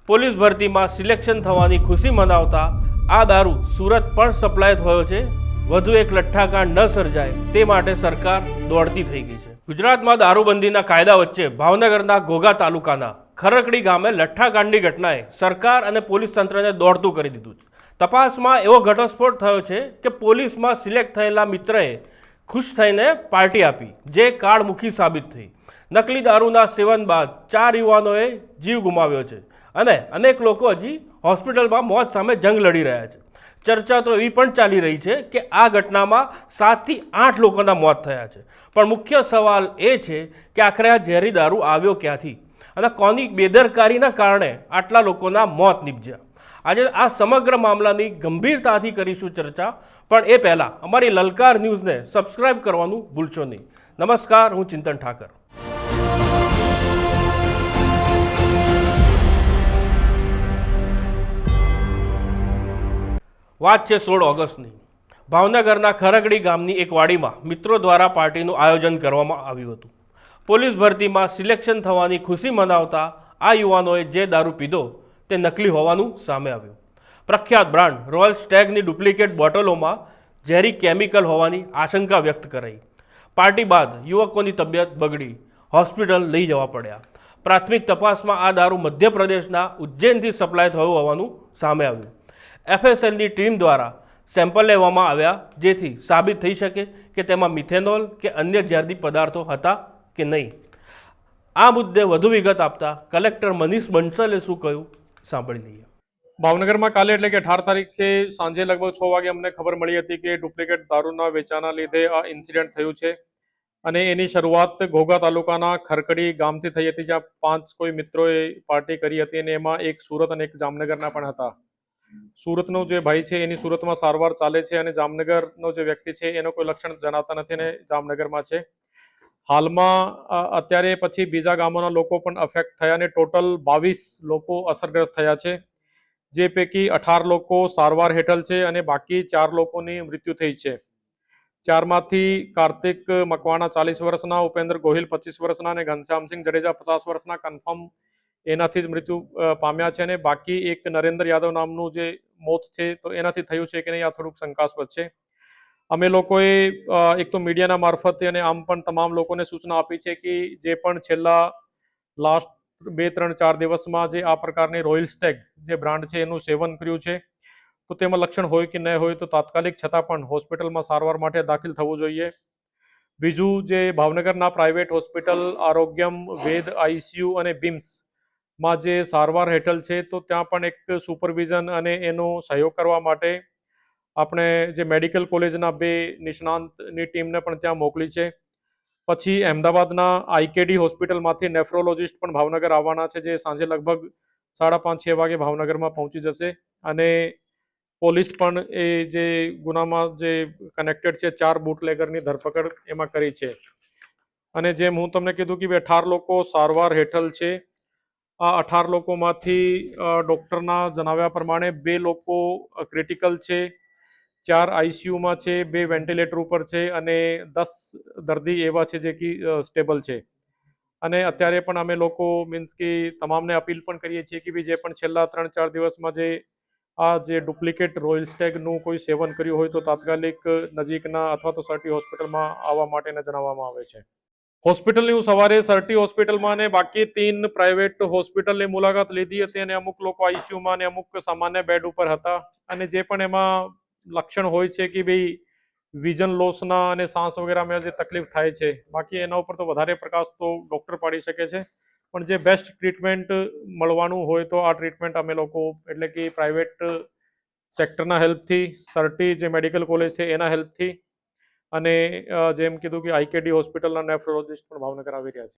Police ભરતીમાં selection થવાની ખુશી મનાવતા આ દારૂ સુરત પણ સપ્લાય થયો છે। વધુ એક લઠ્ઠાકાંડ ન સર્જાય તે માટે સરકાર દોડતી થઈ ગઈ છે। ગુજરાતમાં દારૂબંધીના કાયદા વચ્ચે ભાવનગરના ઘોઘા તાલુકાના ખરકડી ગામે લઠ્ઠાકાંડની ઘટનાએ સરકાર અને પોલીસ તંત્રને દોડતું કરી દીધું છે। તપાસમાં એવો ઘટસ્ફોટ થયો છે કે પોલીસમાં સિલેક્ટ થયેલા મિત્રએ ખુશ થઈને પાર્ટી આપી, જે કાળમુખી સાબિત થઈ। નકલી દારૂના સેવન બાદ 4 યુવાનોએ જીવ ગુમાવ્યો છે અને અનેક લોકો હજી હોસ્પિટલમાં મોત સામે જંગ લડી રહ્યા છે। ચર્ચા તો એવી પણ ચાલી રહી છે કે આ ઘટનામાં 7 થી 8 લોકોના મોત થયા છે, પણ મુખ્ય સવાલ એ છે કે આખરે આ ઝેરી દારૂ આવ્યો ક્યાંથી અને કોની બેદરકારીના કારણે આટલા લોકોના મોત નીપજ્યા। આજે આ સમગ્ર મામલાની ગંભીરતાથી કરીશું ચર્ચા, પણ એ પહેલાં અમારી લલકાર ન્યૂઝને સબસ્ક્રાઇબ કરવાનું ભૂલશો નહીં। નમસ્કાર, હું ચિંતન ઠાકર। વાત છે 16 ઓગસ્ટની। ભાવનગરના ખરકડી ગામની એક વાડીમાં મિત્રો દ્વારા પાર્ટીનું આયોજન કરવામાં આવ્યું હતું। પોલીસ ભરતીમાં સિલેક્શન થવાની ખુશી મનાવતા આ યુવાનોએ જે દારૂ પીધો તે નકલી હોવાનું સામે આવ્યું। પ્રખ્યાત બ્રાન્ડ રોયલ સ્ટેગની ડુપ્લિકેટ બોટલોમાં ઝેરી કેમિકલ હોવાની આશંકા વ્યક્ત કરાઈ। પાર્ટી બાદ યુવકોની તબિયત બગડી હોસ્પિટલ લઈ જવા પડ્યા। પ્રાથમિક તપાસમાં આ દારૂ મધ્યપ્રદેશના ઉજ્જૈનથી સપ્લાય થયું હોવાનું સામે આવ્યું। FSLની ટીમ દ્વારા સેમ્પલ લેવામાં આવ્યા, જેથી સાબિત થઈ શકે કે તેમાં મિથેનોલ કે અન્ય ઝેરી પદાર્થો હતા કે નહીં। આ મુદ્દે વધુ વિગત આપતા કલેક્ટર મનીષ બંસલે શું કહ્યું સાંભળી લઈએ। ભાવનગરમાં કાલે એટલે કે 18 તારીખે સાંજે લગભગ 6 વાગે અમને ખબર મળી હતી કે ડુપ્લિકેટ દારૂના વેચાણના લીધે આ ઇન્સિડન્ટ થયું છે અને એની શરૂઆત ઘોઘા તાલુકાના ખરકડી ગામથી થઈ હતી, જ્યાં 5 કોઈ મિત્રોએ પાર્ટી કરી હતી અને એમાં એક સુરત અને એક જામનગરના પણ હતા। સુરતનો જે ભાઈ છે એની સુરતમાં સારવાર ચાલે છે અને જામનગરનો જે વ્યક્તિ છે એનો કોઈ લક્ષણ જણાતા નથી અને જામનગરમાં છે। હાલમાં અત્યારે પછી બીજા ગામોના લોકો પણ અફેક્ટ થયા અને ટોટલ 22 લોકો અસરગ્રસ્ત થયા છે, જે પૈકી 18 લોકો સારવાર હેઠળ છે અને બાકી 4 લોકોની મૃત્યુ થઈ છે। 4 માંથી કાર્તિક મકવાણા 40 વર્ષના, ઉપેન્દ્ર ગોહિલ 25 વર્ષના અને ઘનશ્યામસિંહ જડેજા 50 વર્ષના કન્ફર્મ એનાથી જ મૃત્યુ પામ્યા છે અને બાકી એક નરેન્દ્ર યાદવ નામનું જે મોત છે તો એનાથી થયું છે કે નહીં આ થોડુંક શંકાસ્પદ છે। અમે લોકોએ એક તો મીડિયાના મારફતે અને આમ પણ તમામ લોકોને સૂચના આપી છે કે જે પણ છેલ્લા લાસ્ટ 2, 3, 4 દિવસમાં જે આ પ્રકારની રોયલ સ્ટેગ જે બ્રાન્ડ છે એનું સેવન કર્યું છે તો તેમાં લક્ષણ હોય કે ન હોય તો તાત્કાલિક છતાં પણ હોસ્પિટલમાં સારવાર માટે દાખલ થવું જોઈએ। બીજું, જે ભાવનગરના પ્રાઇવેટ હોસ્પિટલ આરોગ્યમ, વેદ, ICU અને BIMS માં જે સારવાર હેઠળ છે તો ત્યાં પણ એક સુપરવિઝન અને એનો સહયોગ કરવા માટે આપણે જે મેડિકલ કોલેજના 2 નિષ્ણાંતની ટીમને પણ ત્યાં મોકલી છે। પછી અમદાવાદના IKD હોસ્પિટલમાંથી નેફ્રોલોજિસ્ટ પણ ભાવનગર આવવાના છે, જે સાંજે લગભગ 5:30-6 વાગે ભાવનગરમાં પહોંચી જશે અને પોલીસ પણ એ જે ગુનામાં જે કનેક્ટેડ છે 4 બુટલેગરની ધરપકડ એમાં કરી છે। અને જેમ હું તમને કીધું કે 18 લોકો સારવાર હેઠળ છે। આ 18 લોકોમાંથી ડૉક્ટરના જણાવ્યા પ્રમાણે 2 લોકો ક્રિટિકલ છે, 4 ICUમાં છે, 2 વેન્ટિલેટર ઉપર છે અને 10 દર્દી એવા છે જે કે સ્ટેબલ છે। અને અત્યારે પણ અમે લોકો મીન્સ કે તમામને અપીલ પણ કરીએ છીએ કે જે પણ છેલ્લા 3-4 દિવસમાં જે ડુપ્લિકેટ રોયલ સ્ટેગનું કોઈ સેવન કર્યું હોય તો તાત્કાલિક નજીકના અથવા તો સર્ટી હોસ્પિટલમાં આવવા માટેને જણાવવામાં આવે છે। હોસ્પિટલની હું સવારે સર્ટી હોસ્પિટલમાં અને બાકી 3 પ્રાઇવેટ હોસ્પિટલની મુલાકાત લીધી હતી અને અમુક લોકો ICUમાં અને અમુક સામાન્ય બેડ ઉપર હતા અને જે પણ એમાં લક્ષણ હોય છે કે ભાઈ વિઝન લોસના અને શ્વાસ વગેરેમાં જે તકલીફ થાય છે, બાકી એના ઉપર તો વધારે પ્રકાશ તો ડૉક્ટર પાડી શકે છે, પણ જે બેસ્ટ ટ્રીટમેન્ટ મળવાનું હોય તો આ ટ્રીટમેન્ટ અમે લોકો એટલે કે પ્રાઇવેટ સેક્ટરના હેલ્પથી, સર્ટી જે મેડિકલ કોલેજ છે એના હેલ્પથી અને જેમ કીધું કે IKD હોસ્પિટલના નેફ્રોલોજિસ્ટ પણ ભાવનગર આવી રહ્યા છે।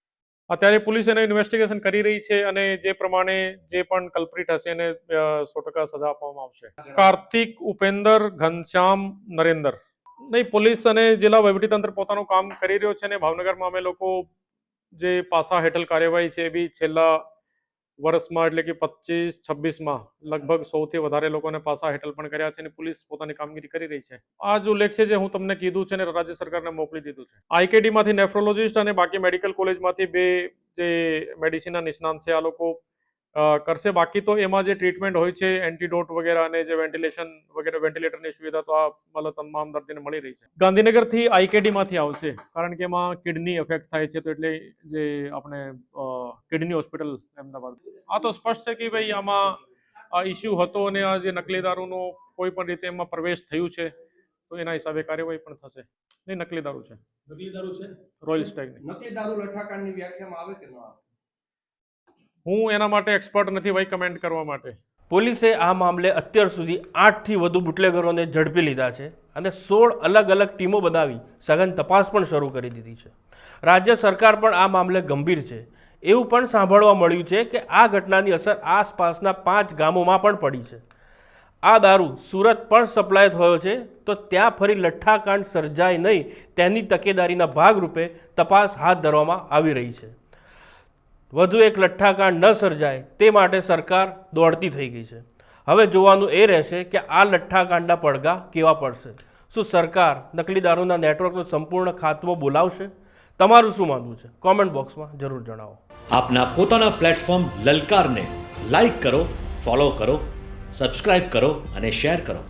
અત્યારે પોલીસ એનું ઇન્વેસ્ટિગેશન કરી રહી છે અને જે પ્રમાણે જે પણ કલ્પ્રિટ હશે એને 100% સજા આપવામાં આવશે। કાર્તિક, ઉપેન્દર, ઘનશ્યામ, નરેન્દ્ર નહીં, પોલીસ અને જિલ્લા વહીવટીતંત્ર પોતાનું કામ કરી રહ્યો છે અને ભાવનગરમાં અમે લોકો જે પાસા હેઠળ કાર્યવાહી છે એ બી છેલ્લા વર્ષમાં એટલે કે 25-26માં લગભગ 100થી વધારે લોકોને પાસા હેઠળ પણ કર્યા છે અને પોલીસ પોતાની કામગીરી કરી રહી છે। આ જો ઉલ્લેખ છે જે હું તમને કીધું છે ને રાજ્ય સરકારને મોકલી દીધું છે। IKDમાંથી નેફ્રોલોજિસ્ટ અને બાકી મેડિકલ કોલેજમાંથી 2 જે મેડિસિનના નિષ્ણાંત છે આ લોકો કરશે. બાકી તો એમાં જે ટ્રીટમેન્ટ હોય છે એન્ટીડોટ વગેરે અને જે વેન્ટિલેશન વગેરે વેન્ટિલેટરની સુવિધા તો આ મતલબ તમામ દર્દીને મળી રહી છે. ગાંધીનગરથી આઈકેડીમાંથી આવશે કારણ કે એમાં કિડની અફેક્ટ થાય છે તો એટલે જે આપણે કિડની હોસ્પિટલ અમદાવાદ આ તો સ્પષ્ટ છે કે ભાઈ આમાં આ ઇસ્યુ હતો અને આ જે નકલી દારૂનો કોઈ પણ રીતે એમાં પ્રવેશ થયું છે તો એના હિસાબે કાર્યવાહી પણ થશે. નહીં, નકલી દારૂ છે. નકલી દારૂ છે. રોયલ સ્ટાઈલની. નકલી દારૂ લઠ્ઠાકાંડની વ્યાખ્યામાં આવે કે ન આવે? હું એના માટે એક્સપર્ટ નથી ભાઈ કમેન્ટ કરવા માટે. પોલીસે આ મામલે અત્યાર સુધી 8થી વધુ બુટલેગરોને ઝડપી લીધા છે અને 16 અલગ અલગ ટીમો બનાવી સઘન તપાસ પણ શરૂ કરી દીધી છે. રાજ્ય સરકાર પણ આ મામલે ગંભીર છે. એવું પણ સાંભળવા મળ્યું છે કે આ ઘટનાની અસર આસપાસના 5 ગામોમાં પણ પડી છે. આ દારૂ સુરત પણ સપ્લાય થયો છે તો ત્યાં ફરી લઠ્ઠાકાંડ સર્જાય નહીં તેની તકેદારીના ભાગરૂપે તપાસ હાથ ધરવામાં આવી રહી છે. વધુ એક લઠ્ઠાકાંડ ન સર્જાય તે માટે સરકાર દોડતી થઈ ગઈ છે. હવે જોવાનું એ રહેશે કે આ લઠ્ઠાકાંડના પડઘા કેવા પડશે. શું સરકાર નકલી દારૂના નેટવર્કનો સંપૂર્ણ ખાત્મો બોલાવશે? તમારું શું માનવું છે? કોમેન્ટ બોક્સમાં જરૂર જણાવો. આપના પોતાના પ્લેટફોર્મ લલકારને લાઈક કરો, ફોલો કરો, સબસ્ક્રાઇબ કરો અને શેર કરો.